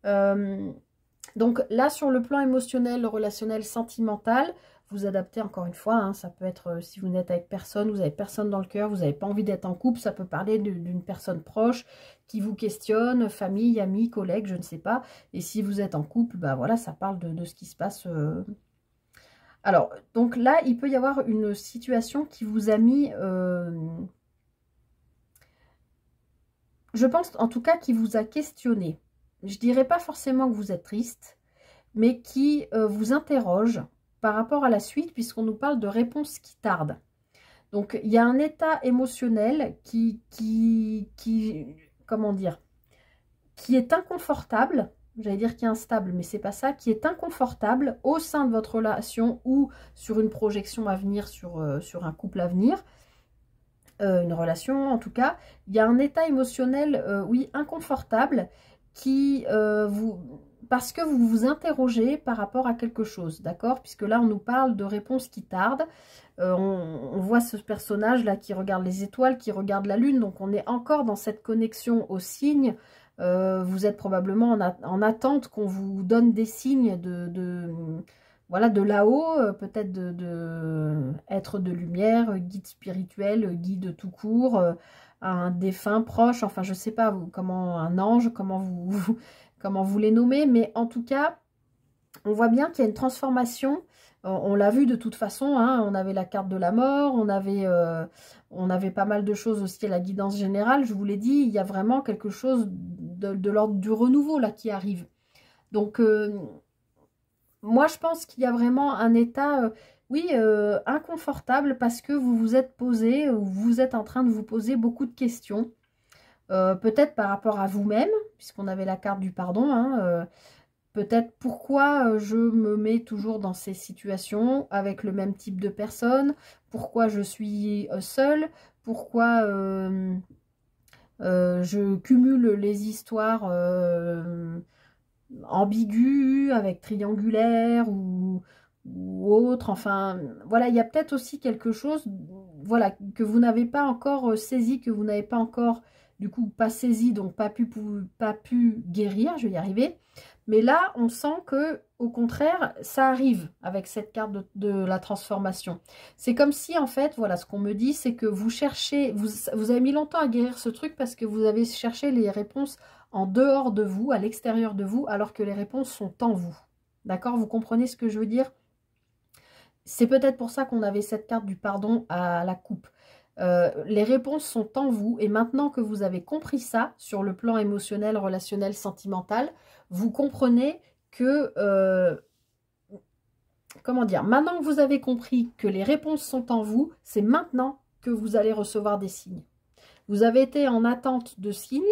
Donc là, sur le plan émotionnel, relationnel, sentimental, vous adaptez encore une fois, hein, ça peut être, si vous n'êtes avec personne, vous n'avez personne dans le cœur, vous n'avez pas envie d'être en couple, ça peut parler d'une personne proche qui vous questionne, famille, amis, collègues, je ne sais pas. Et si vous êtes en couple, bah voilà, ça parle de ce qui se passe Alors, donc là, il peut y avoir une situation qui vous a mis... je pense en tout cas qui vous a questionné. Je dirais pas forcément que vous êtes triste, mais qui vous interroge par rapport à la suite, puisqu'on nous parle de réponses qui tardent. Donc, il y a un état émotionnel comment dire, qui est inconfortable. J'allais dire qui est instable, mais c'est pas ça, qui est inconfortable au sein de votre relation ou sur une projection à venir, sur un couple à venir, une relation en tout cas. Il y a un état émotionnel, oui, inconfortable, qui parce que vous vous interrogez par rapport à quelque chose, d'accord? Puisque là, on nous parle de réponses qui tardent. On voit ce personnage-là qui regarde les étoiles, qui regarde la lune. Donc, on est encore dans cette connexion aux signes. Vous êtes probablement en attente qu'on vous donne des signes voilà, de là-haut, peut-être être de lumière, guide spirituel, guide tout court, un défunt proche, enfin, je sais pas comment, un ange, comment vous les nommez, mais en tout cas, on voit bien qu'il y a une transformation. On l'a vu de toute façon, hein, on avait la carte de la mort, on avait pas mal de choses aussi à la guidance générale. Je vous l'ai dit, il y a vraiment quelque chose de l'ordre du renouveau là qui arrive. Donc, moi, je pense qu'il y a vraiment un état, oui, inconfortable parce que vous vous êtes posé, ou vous êtes en train de vous poser beaucoup de questions. Peut-être par rapport à vous-même, puisqu'on avait la carte du pardon, hein, peut-être pourquoi je me mets toujours dans ces situations avec le même type de personne, pourquoi je suis seule, pourquoi je cumule les histoires ambiguës avec triangulaire ou autre. Enfin, voilà, il y a peut-être aussi quelque chose, voilà, que vous n'avez pas encore saisi, que vous n'avez pas encore, du coup, pas saisi, donc pas pu guérir, je vais y arriver. Mais là, on sent que, au contraire, ça arrive avec cette carte de la transformation. C'est comme si, en fait, voilà, ce qu'on me dit, c'est que vous cherchez, vous avez mis longtemps à guérir ce truc parce que vous avez cherché les réponses en dehors de vous, à l'extérieur de vous, alors que les réponses sont en vous. D'accord? Vous comprenez ce que je veux dire? C'est peut-être pour ça qu'on avait cette carte du pardon à la coupe. Les réponses sont en vous et maintenant que vous avez compris ça sur le plan émotionnel, relationnel, sentimental, vous comprenez que, comment dire, maintenant que vous avez compris que les réponses sont en vous, c'est maintenant que vous allez recevoir des signes. Vous avez été en attente de signes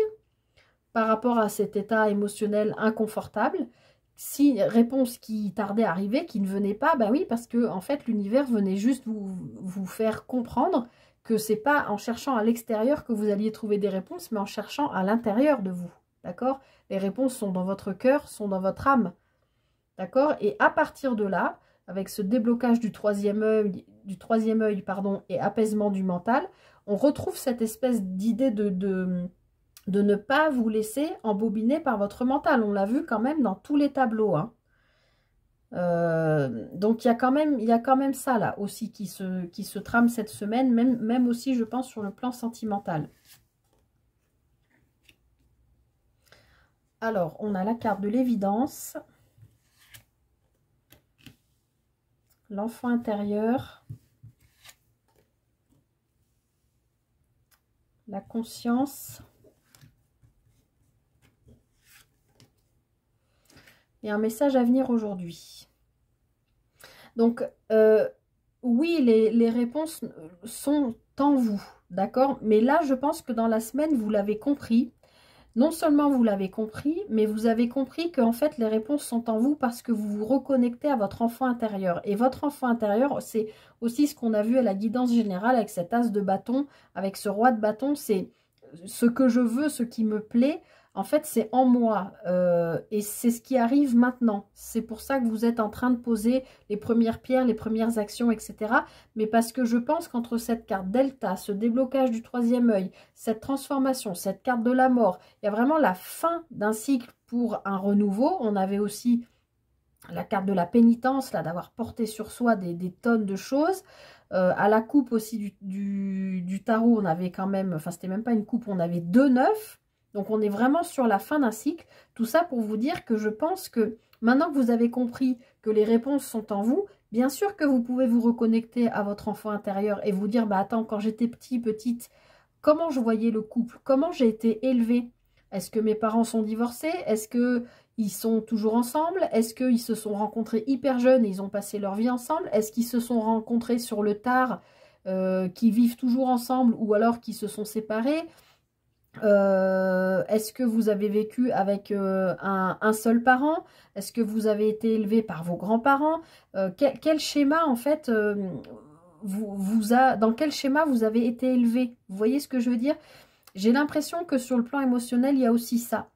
par rapport à cet état émotionnel inconfortable. Si réponse qui tardait à arriver, qui ne venait pas, ben oui, parce que en fait l'univers venait juste vous faire comprendre que c'est pas en cherchant à l'extérieur que vous alliez trouver des réponses, mais en cherchant à l'intérieur de vous, d'accord? Les réponses sont dans votre cœur, sont dans votre âme, d'accord? Et à partir de là, avec ce déblocage du troisième œil, pardon, et apaisement du mental, on retrouve cette espèce d'idée de ne pas vous laisser embobiner par votre mental. On l'a vu quand même dans tous les tableaux, hein. Donc il y a quand même ça là aussi qui se trame cette semaine, même aussi je pense sur le plan sentimental. Alors on a la carte de l'évidence, l'enfant intérieur, la conscience et un message à venir aujourd'hui. Donc, oui, les réponses sont en vous, d'accord? Mais là, je pense que dans la semaine, vous l'avez compris. Non seulement vous l'avez compris, mais vous avez compris qu'en fait, les réponses sont en vous parce que vous vous reconnectez à votre enfant intérieur. Et votre enfant intérieur, c'est aussi ce qu'on a vu à la guidance générale avec cet as de bâton, avec ce roi de bâton, c'est ce que je veux, ce qui me plaît. En fait, c'est en moi et c'est ce qui arrive maintenant. C'est pour ça que vous êtes en train de poser les premières pierres, les premières actions, etc. Mais parce que je pense qu'entre cette carte Delta, ce déblocage du troisième œil, cette transformation, cette carte de la mort, il y a vraiment la fin d'un cycle pour un renouveau. On avait aussi la carte de la pénitence, là, d'avoir porté sur soi des tonnes de choses. À la coupe aussi du tarot, on avait quand même, enfin c'était même pas une coupe, on avait 2 9. Donc on est vraiment sur la fin d'un cycle. Tout ça pour vous dire que je pense que maintenant que vous avez compris que les réponses sont en vous, Bien sûr que vous pouvez vous reconnecter à votre enfant intérieur et vous dire, bah attends, quand j'étais petit, petite, comment je voyais le couple? Comment j'ai été élevée? Est-ce que mes parents sont divorcés? Est-ce que ils sont toujours ensemble? Est-ce qu'ils se sont rencontrés hyper jeunes et ils ont passé leur vie ensemble? Est-ce qu'ils se sont rencontrés sur le tard, qui vivent toujours ensemble ou alors qui se sont séparés? Est-ce que vous avez vécu avec un seul parent? Est-ce que vous avez été élevé par vos grands-parents? Quel schéma, en fait, dans quel schéma vous avez été élevé? Vous voyez ce que je veux dire? J'ai l'impression que sur le plan émotionnel, il y a aussi ça.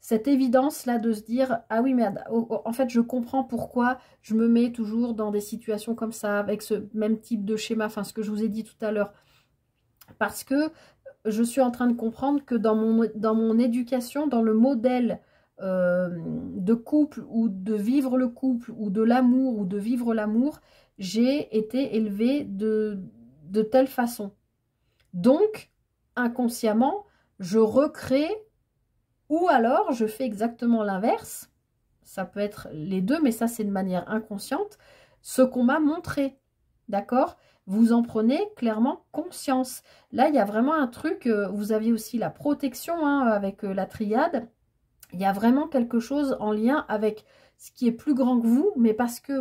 Cette évidence-là de se dire, ah oui, mais en fait, je comprends pourquoi je me mets toujours dans des situations comme ça, avec ce même type de schéma, enfin, ce que je vous ai dit tout à l'heure. Parce que je suis en train de comprendre que dans mon éducation, dans le modèle de couple, ou de vivre le couple, ou de l'amour, ou de vivre l'amour, j'ai été élevée de telle façon. Donc, inconsciemment, je recrée, ou alors je fais exactement l'inverse. Ça peut être les deux, mais ça c'est de manière inconsciente, ce qu'on m'a montré. D'accord? Vous en prenez clairement conscience. Là, il y a vraiment un truc, vous aviez aussi la protection hein, avec la triade. Il y a vraiment quelque chose en lien avec ce qui est plus grand que vous, mais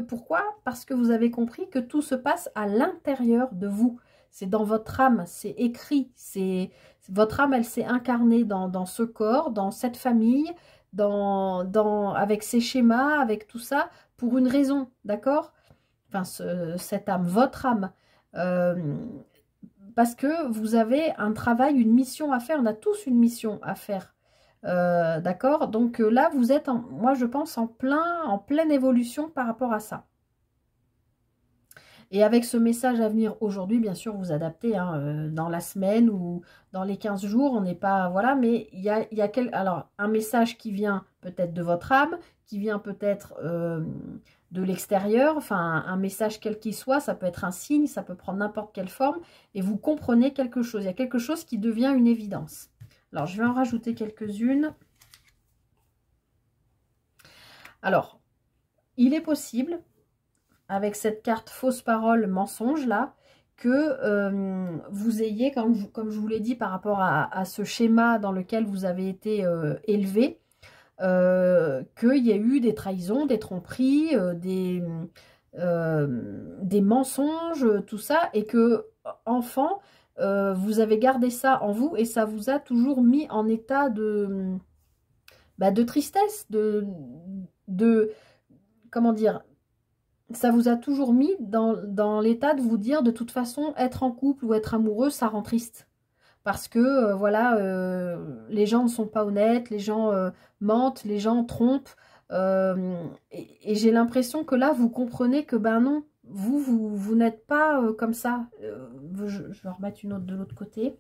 pourquoi? Parce que vous avez compris que tout se passe à l'intérieur de vous. C'est dans votre âme, c'est écrit, votre âme, elle s'est incarnée dans ce corps, dans cette famille, avec ces schémas, avec tout ça, pour une raison, d'accord? Enfin, cette âme, votre âme. Euh, Parce que vous avez un travail, une mission à faire. On a tous une mission à faire. D'accord? Donc là, vous êtes, moi je pense, en pleine évolution par rapport à ça. Et avec ce message à venir aujourd'hui, bien sûr, vous adaptez hein, dans la semaine ou dans les 15 jours, on n'est pas... Voilà, mais il y a alors, un message qui vient peut-être de votre âme, qui vient peut-être de l'extérieur, enfin, un message quel qu'il soit, ça peut être un signe, ça peut prendre n'importe quelle forme, et vous comprenez quelque chose. Il y a quelque chose qui devient une évidence. Alors, je vais en rajouter quelques-unes. Alors, il est possible, avec cette carte fausse parole mensonge là, que vous ayez, comme je vous l'ai dit, par rapport à ce schéma dans lequel vous avez été élevé, qu'il y a eu des trahisons, des tromperies, des mensonges, tout ça, et que enfant, vous avez gardé ça en vous et ça vous a toujours mis en état de tristesse, comment dire, ça vous a toujours mis dans l'état de vous dire de toute façon être en couple ou être amoureux ça rend triste parce que voilà les gens ne sont pas honnêtes, les gens mentent, les gens trompent et j'ai l'impression que là vous comprenez que ben non, vous n'êtes pas comme ça. Je vais remettre une autre de l'autre côté.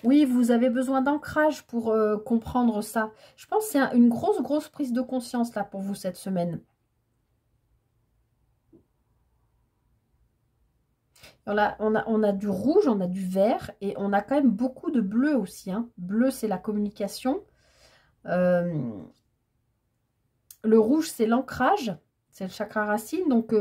Oui, vous avez besoin d'ancrage pour comprendre ça. Je pense que c'est une grosse prise de conscience là pour vous cette semaine. On a du rouge, on a du vert et on a quand même beaucoup de bleu aussi. Hein. Bleu, c'est la communication. Le rouge, c'est l'ancrage. C'est le chakra racine. Donc,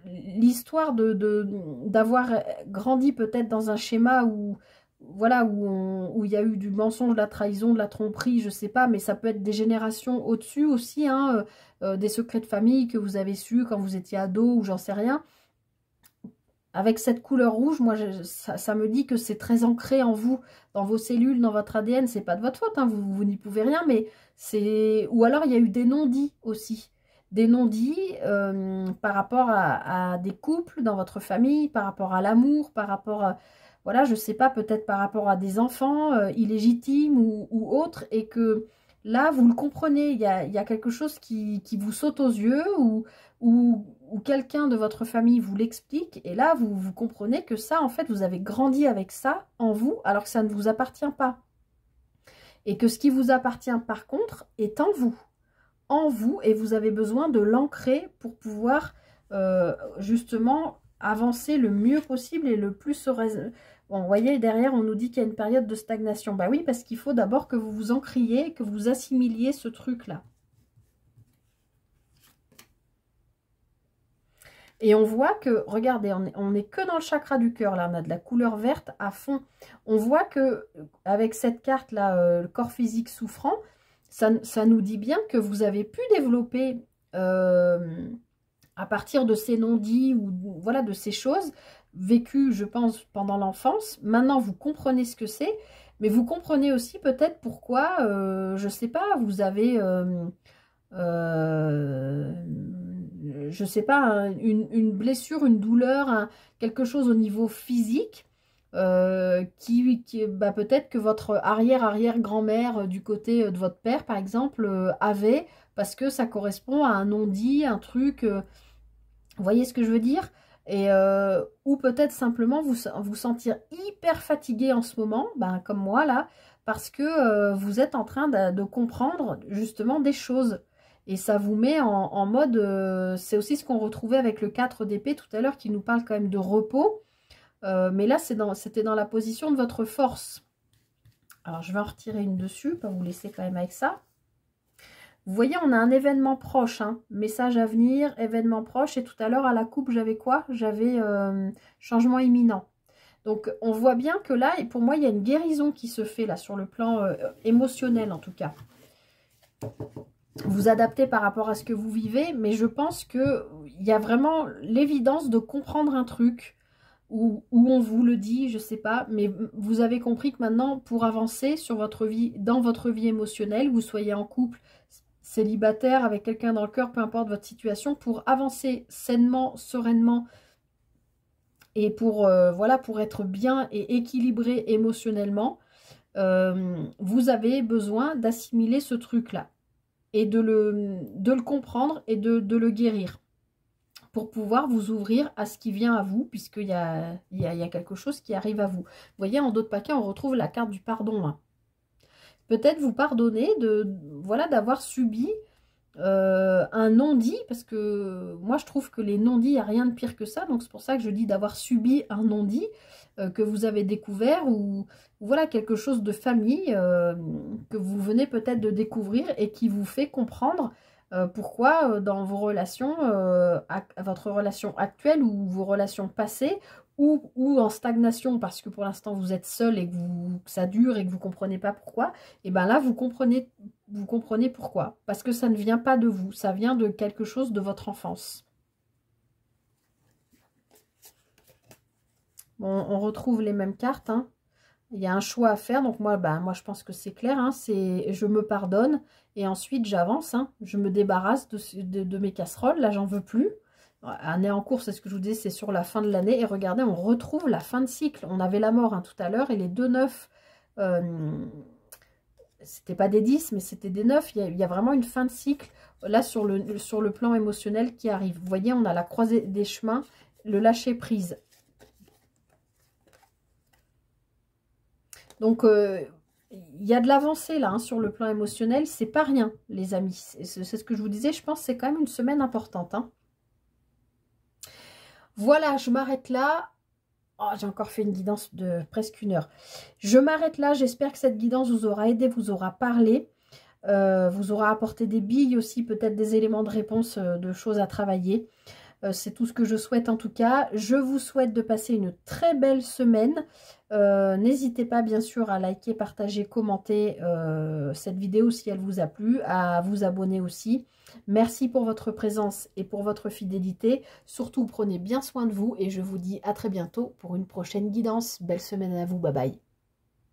l'histoire d'avoir grandi peut-être dans un schéma où voilà, où il y a eu du mensonge, de la trahison, de la tromperie, je sais pas, mais ça peut être des générations au-dessus aussi, hein, des secrets de famille que vous avez su quand vous étiez ado ou j'en sais rien. Avec cette couleur rouge, moi, ça me dit que c'est très ancré en vous, dans vos cellules, dans votre ADN. C'est pas de votre faute, hein, vous n'y pouvez rien, mais c'est... Ou alors, il y a eu des non-dits aussi. Des non-dits par rapport à des couples dans votre famille, par rapport à l'amour, par rapport à... Voilà, je sais pas, peut-être par rapport à des enfants illégitimes ou autres, et que là, vous le comprenez, il y a quelque chose qui vous saute aux yeux, ou quelqu'un de votre famille vous l'explique, et là, vous comprenez que ça, en fait, vous avez grandi avec ça en vous, alors que ça ne vous appartient pas. Et que ce qui vous appartient, par contre, est en vous, et vous avez besoin de l'ancrer pour pouvoir, justement, avancer le mieux possible et le plus sereinement. Bon, vous voyez, derrière, on nous dit qu'il y a une période de stagnation. Bah oui, parce qu'il faut d'abord que vous vous ancriez, que vous assimiliez ce truc-là. Et on voit que, regardez, on est que dans le chakra du cœur, là, on a de la couleur verte à fond. On voit que avec cette carte-là, le corps physique souffrant, ça nous dit bien que vous avez pu développer, à partir de ces non-dits, ou voilà, de ces choses vécues, je pense, pendant l'enfance. Maintenant, vous comprenez ce que c'est, mais vous comprenez aussi peut-être pourquoi, je sais pas, vous avez... je sais pas, une blessure, une douleur, quelque chose au niveau physique, bah, peut-être que votre arrière-arrière-grand-mère du côté de votre père, par exemple, avait, parce que ça correspond à un non-dit, un truc, vous voyez ce que je veux dire? Et ou peut-être simplement vous sentir hyper fatigué en ce moment, ben, comme moi là, parce que vous êtes en train de comprendre justement des choses. Et ça vous met en mode... c'est aussi ce qu'on retrouvait avec le 4 d'épée tout à l'heure, qui nous parle quand même de repos. Mais là, c'était dans la position de votre force. Alors, je vais en retirer une dessus, pas vous laisser quand même avec ça. Vous voyez, on a un événement proche, hein, message à venir, événement proche. Et tout à l'heure, à la coupe, j'avais quoi? J'avais changement imminent. Donc, on voit bien que là, pour moi, il y a une guérison qui se fait là, sur le plan émotionnel en tout cas. Vous adaptez par rapport à ce que vous vivez, mais je pense qu'il y a vraiment l'évidence de comprendre un truc, ou on vous le dit, je sais pas, mais vous avez compris que maintenant, pour avancer sur votre vie, dans votre vie émotionnelle, vous soyez en couple, célibataire, avec quelqu'un dans le cœur, peu importe votre situation, pour avancer sainement, sereinement, et pour, voilà, pour être bien et équilibré émotionnellement, vous avez besoin d'assimiler ce truc-là. Et de le comprendre et de le guérir pour pouvoir vous ouvrir à ce qui vient à vous, puisqu'il y a quelque chose qui arrive à vous. Vous voyez, en dos de paquet, on retrouve la carte du pardon. Hein. Peut-être vous pardonner voilà, d'avoir subi un non-dit, parce que moi je trouve que les non-dits, il n'y a rien de pire que ça, donc c'est pour ça que je dis d'avoir subi un non-dit que vous avez découvert, ou voilà, quelque chose de famille que vous venez peut-être de découvrir et qui vous fait comprendre pourquoi dans vos relations, votre relation actuelle ou vos relations passées, ou en stagnation parce que pour l'instant vous êtes seul et que ça dure et que vous ne comprenez pas pourquoi, et bien là vous comprenez pourquoi. Parce que ça ne vient pas de vous, ça vient de quelque chose de votre enfance. Bon, on retrouve les mêmes cartes, hein. Il y a un choix à faire, donc moi je pense que c'est clair, hein, c'est je me pardonne et ensuite j'avance, hein, je me débarrasse de mes casseroles, là j'en veux plus. Année en cours, c'est ce que je vous disais, c'est sur la fin de l'année, et regardez, on retrouve la fin de cycle. On avait la mort, hein, tout à l'heure, et les 2 9, c'était pas des 10, mais c'était des 9, il y a vraiment une fin de cycle, là sur le plan émotionnel qui arrive. Vous voyez, on a la croisée des chemins, le lâcher prise. Donc, il y a de l'avancée là, hein, sur le plan émotionnel. C'est pas rien, les amis. C'est ce que je vous disais. Je pense que c'est quand même une semaine importante. Hein. Voilà, je m'arrête là. Oh, j'ai encore fait une guidance de presque 1 heure. Je m'arrête là. J'espère que cette guidance vous aura aidé, vous aura parlé. Vous aura apporté des billes aussi, peut-être des éléments de réponse, de choses à travailler. C'est tout ce que je souhaite en tout cas. Je vous souhaite de passer une très belle semaine. N'hésitez pas bien sûr à liker, partager, commenter cette vidéo si elle vous a plu, à vous abonner aussi. Merci pour votre présence et pour votre fidélité. Surtout, prenez bien soin de vous et je vous dis à très bientôt pour une prochaine guidance. Belle semaine à vous, bye bye.